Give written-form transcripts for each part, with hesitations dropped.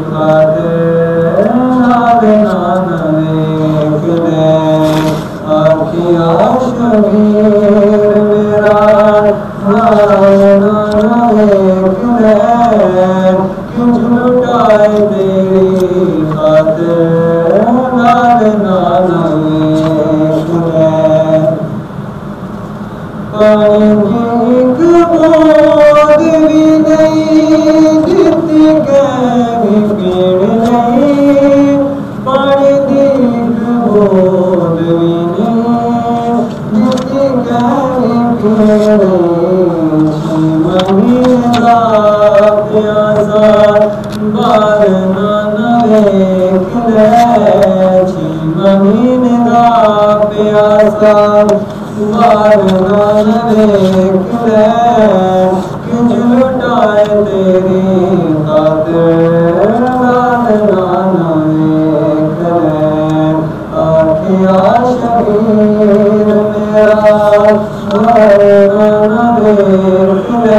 खातिर नाले नाना वेख ले आखिया शबीर मेरा नाले नाना वेख ले किंज लुटाए तेरी खातिर नाले नाना वेख ले पानी की एक बूंद भी नहीं गिरती कभी पेड़ नहीं पानी की एक बूंद भी नहीं गिरती कभी पेड़ नहीं महीना प्यासा बार नाना वेख ले महीना प्यासा बार नाना वेख ले किंज लुटाए तेरी खातिर नाले नाना वेख ले आखिया शबीर मेरा नाले नाना वेख ले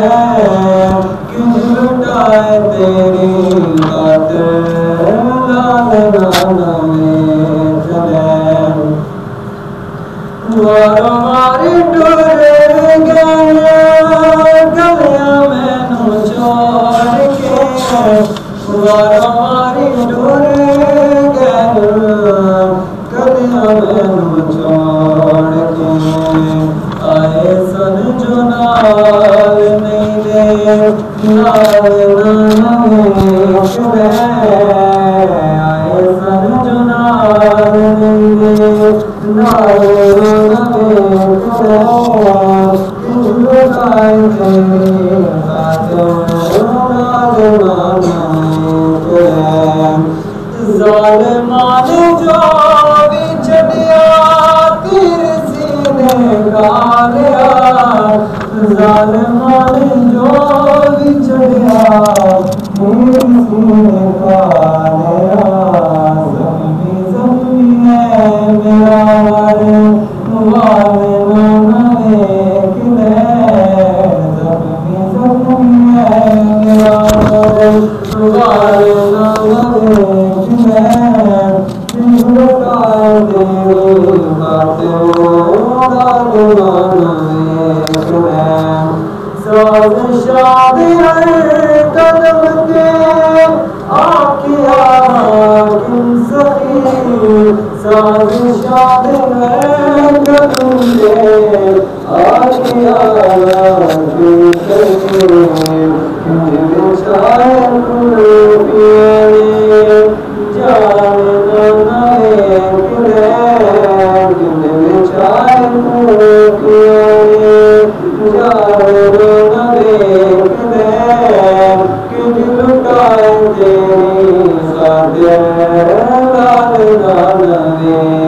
किंज लुटाए तेरी खातिर नाले नाना वेख ले वारो मारी टुर गया गलिया मैनू छोड़ के वारो मारी टुर गया गलिया मैनू छोड़ के आए सन जो नाल नहीं दे नाल नाना वेख ले आए सन जो नाल नहीं दे नाल ज़ालिमान जो बिछड़िया तेरे सीने गालिया ज़ालिमान जो बिछड़िया तेरे सीने गालिया ज़ख्मी ज़ख्मी है मेरा वाले नाना वेख ले ज़ख्मी ज़ख्मी है मेरा वाले नाना वेख ले किंज लुटाए तेरी खातिर नाले नाना वेख ले साज़िशां दे हर कदम ते आखिया हाकिम सखी साज़िशां दे हर कदम ते आखिया हाकिम सखी किंज लुटाए पिए जाने नाना वेख ले किंज लुटाए पिए जाने नाना वेख ले किंज लुटाए तेरी खातिर नाले नाना वेख